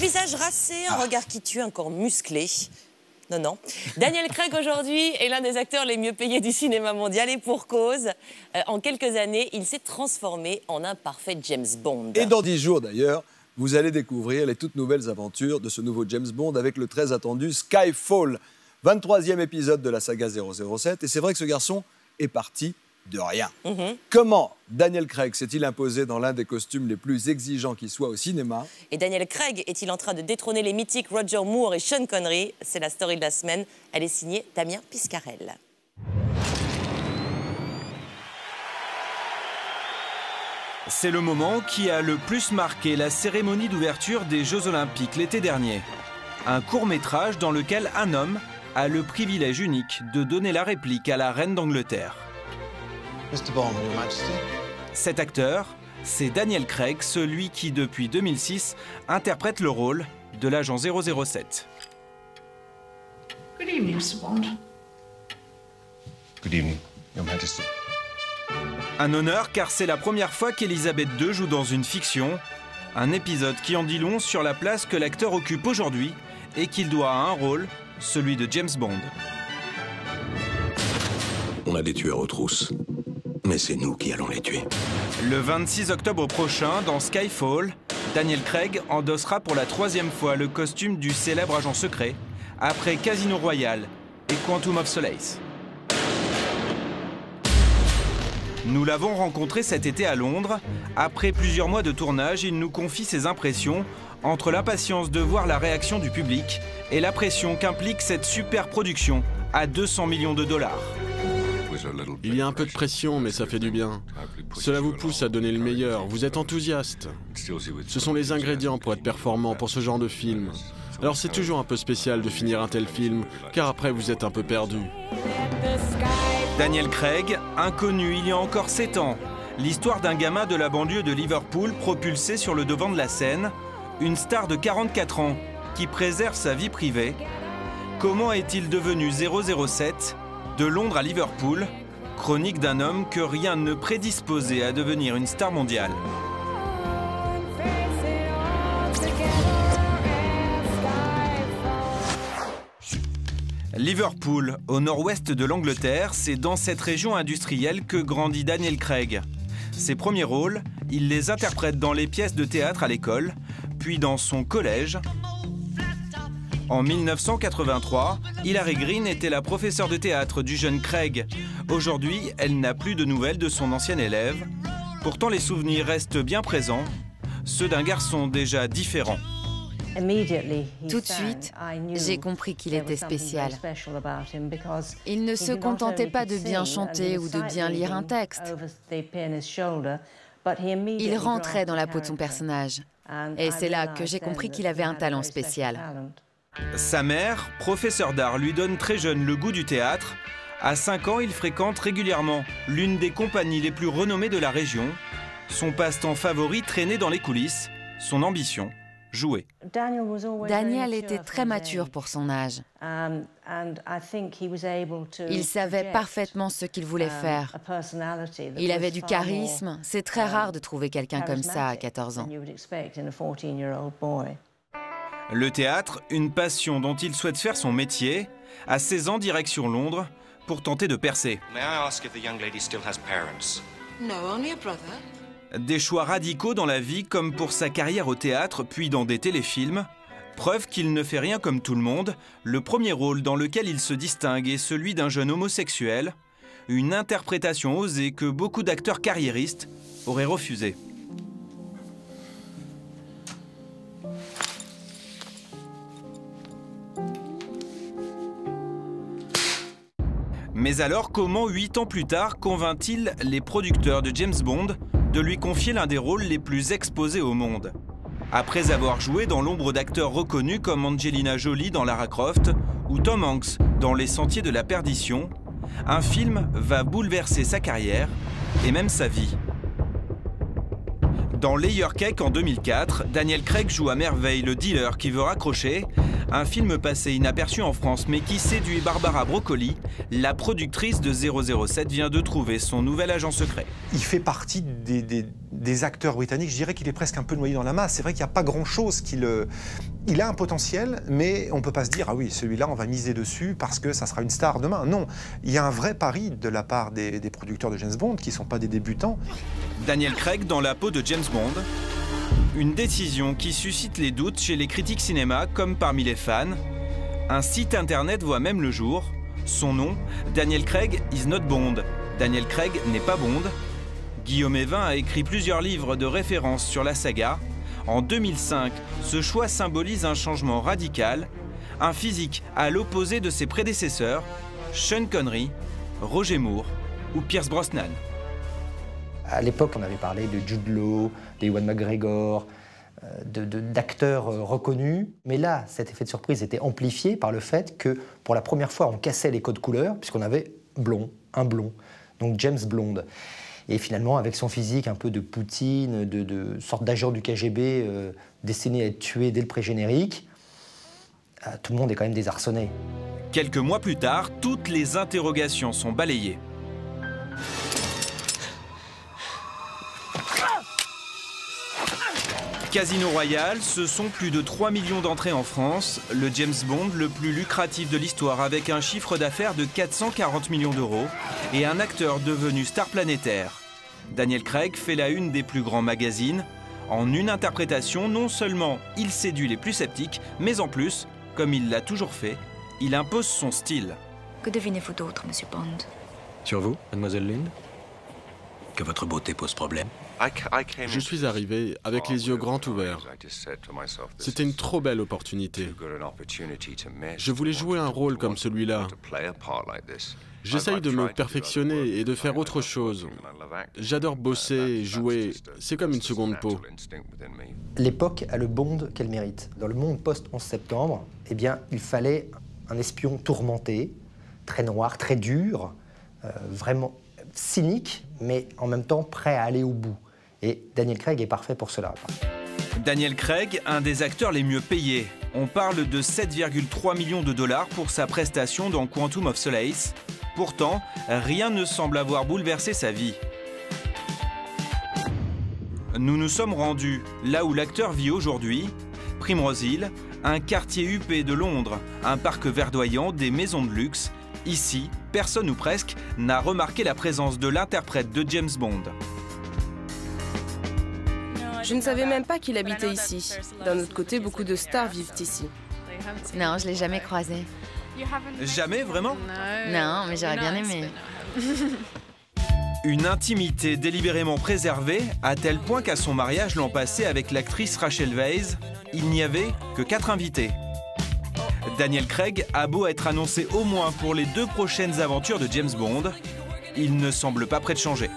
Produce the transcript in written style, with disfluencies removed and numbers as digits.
visage racé, un regard qui tue, un corps musclé. Non, non. Daniel Craig, aujourd'hui, est l'un des acteurs les mieux payés du cinéma mondial et pour cause. En quelques années, il s'est transformé en un parfait James Bond. Et dans 10 jours, d'ailleurs, vous allez découvrir les toutes nouvelles aventures de ce nouveau James Bond avec le très attendu Skyfall, 23e épisode de la saga 007. Et c'est vrai que ce garçon est parti de rien. Comment Daniel Craig s'est-il imposé dans l'un des costumes les plus exigeants qui soit au cinéma? Et Daniel Craig est-il en train de détrôner les mythiques Roger Moore et Sean Connery? C'est la story de la semaine. Elle est signée Damien Piscarel. C'est le moment qui a le plus marqué la cérémonie d'ouverture des Jeux Olympiques l'été dernier. Un court-métrage dans lequel un homme a le privilège unique de donner la réplique à la reine d'Angleterre. Mr. Bond, Your Majesty. Cet acteur, c'est Daniel Craig, celui qui, depuis 2006, interprète le rôle de l'agent 007. Good evening, Mr. Bond. Good evening, Your Majesty. Un honneur car c'est la première fois qu'Elisabeth II joue dans une fiction, un épisode qui en dit long sur la place que l'acteur occupe aujourd'hui et qu'il doit à un rôle, celui de James Bond. On a des tueurs aux trousses, mais c'est nous qui allons les tuer. Le 26 octobre prochain, dans Skyfall, Daniel Craig endossera pour la 3e fois le costume du célèbre agent secret, après Casino Royale et Quantum of Solace. Nous l'avons rencontré cet été à Londres. Après plusieurs mois de tournage, il nous confie ses impressions entre l'impatience de voir la réaction du public et la pression qu'implique cette super production à 200 millions de $. Il y a un peu de pression, mais ça fait du bien. Cela vous pousse à donner le meilleur, vous êtes enthousiaste. Ce sont les ingrédients pour être performant pour ce genre de film. Alors c'est toujours un peu spécial de finir un tel film, car après vous êtes un peu perdu. Daniel Craig, inconnu il y a encore 7 ans. L'histoire d'un gamin de la banlieue de Liverpool propulsé sur le devant de la scène. Une star de 44 ans qui préserve sa vie privée. Comment est-il devenu 007 ? De Londres à Liverpool, chronique d'un homme que rien ne prédisposait à devenir une star mondiale. Liverpool, au nord-ouest de l'Angleterre, c'est dans cette région industrielle que grandit Daniel Craig. Ses premiers rôles, il les interprète dans les pièces de théâtre à l'école, puis dans son collège. En 1983, Hilary Green était la professeure de théâtre du jeune Craig. Aujourd'hui, elle n'a plus de nouvelles de son ancien élève. Pourtant, les souvenirs restent bien présents, ceux d'un garçon déjà différent. Tout de suite, j'ai compris qu'il était spécial. Il ne se contentait pas de bien chanter ou de bien lire un texte. Il rentrait dans la peau de son personnage. Et c'est là que j'ai compris qu'il avait un talent spécial. Sa mère, professeure d'art, lui donne très jeune le goût du théâtre. À 5 ans, il fréquente régulièrement l'une des compagnies les plus renommées de la région. Son passe-temps favori traîner dans les coulisses, son ambition, jouer. Daniel était très mature pour son âge. Il savait parfaitement ce qu'il voulait faire. Il avait du charisme. C'est très rare de trouver quelqu'un comme ça à 14 ans. Le théâtre, une passion dont il souhaite faire son métier. À 16 ans, direction Londres, pour tenter de percer. Des choix radicaux dans la vie, comme pour sa carrière au théâtre, puis dans des téléfilms. Preuve qu'il ne fait rien comme tout le monde. Le premier rôle dans lequel il se distingue est celui d'un jeune homosexuel. Une interprétation osée que beaucoup d'acteurs carriéristes auraient refusée. Mais alors, comment 8 ans plus tard convainc-il les producteurs de James Bond de lui confier l'un des rôles les plus exposés au monde? Après avoir joué dans l'ombre d'acteurs reconnus comme Angelina Jolie dans Lara Croft ou Tom Hanks dans Les Sentiers de la Perdition, un film va bouleverser sa carrière et même sa vie. Dans Layer Cake en 2004, Daniel Craig joue à merveille le dealer qui veut raccrocher Un film passé inaperçu en France, mais qui séduit Barbara Broccoli. La productrice de 007 vient de trouver son nouvel agent secret. Il fait partie des acteurs britanniques. Je dirais qu'il est presque un peu noyé dans la masse. C'est vrai qu'il n'y a pas grand-chose qui le... Il a un potentiel, mais on ne peut pas se dire « Ah oui, celui-là, on va miser dessus parce que ça sera une star demain ». Non, il y a un vrai pari de la part des producteurs de James Bond qui ne sont pas des débutants. Daniel Craig dans la peau de James Bond. Une décision qui suscite les doutes chez les critiques cinéma comme parmi les fans. Un site internet voit même le jour. Son nom, Daniel Craig is not Bond. Daniel Craig n'est pas Bond. Guillaume Evin a écrit plusieurs livres de référence sur la saga. En 2005, ce choix symbolise un changement radical, un physique à l'opposé de ses prédécesseurs, Sean Connery, Roger Moore ou Pierce Brosnan. À l'époque, on avait parlé de Jude Law, d'Ewan McGregor, d'acteurs reconnus. Mais là, cet effet de surprise était amplifié par le fait que, pour la première fois, on cassait les codes couleurs, puisqu'on avait un blond, donc James Blonde. Et finalement, avec son physique un peu de Poutine, de sorte d'agent du KGB destiné à être tué dès le pré-générique, tout le monde est quand même désarçonné. Quelques mois plus tard, toutes les interrogations sont balayées. Casino Royale, ce sont plus de 3 millions d'entrées en France, le James Bond le plus lucratif de l'histoire avec un chiffre d'affaires de 440 millions d'euros et un acteur devenu star planétaire. Daniel Craig fait la une des plus grands magazines. En une interprétation, non seulement il séduit les plus sceptiques, mais en plus, comme il l'a toujours fait, il impose son style. Que devinez-vous d'autre, Monsieur Bond? Sur vous, mademoiselle Lynn? Que votre beauté pose problème? Je suis arrivé avec les yeux grands ouverts. C'était une trop belle opportunité. Je voulais jouer un rôle comme celui-là. J'essaye de me perfectionner et de faire autre chose. J'adore bosser, jouer. C'est comme une seconde peau. L'époque a le Bond qu'elle mérite. Dans le monde post-11 septembre, eh bien, il fallait un espion tourmenté, très noir, très dur, vraiment cynique, mais en même temps prêt à aller au bout. Et Daniel Craig est parfait pour cela. Daniel Craig, un des acteurs les mieux payés. On parle de 7,3 millions de dollars pour sa prestation dans Quantum of Solace. Pourtant, rien ne semble avoir bouleversé sa vie. Nous nous sommes rendus là où l'acteur vit aujourd'hui, Primrose Hill, un quartier huppé de Londres, un parc verdoyant, des maisons de luxe. Ici, personne ou presque n'a remarqué la présence de l'interprète de James Bond. Je ne savais même pas qu'il habitait ici. D'un autre côté, beaucoup de stars vivent ici. Non, je l'ai jamais croisé. Jamais, vraiment? Non, mais j'aurais bien aimé. Une intimité délibérément préservée, à tel point qu'à son mariage l'an passé avec l'actrice Rachel Weisz, il n'y avait que 4 invités. Daniel Craig a beau être annoncé au moins pour les 2 prochaines aventures de James Bond, il ne semble pas prêt de changer.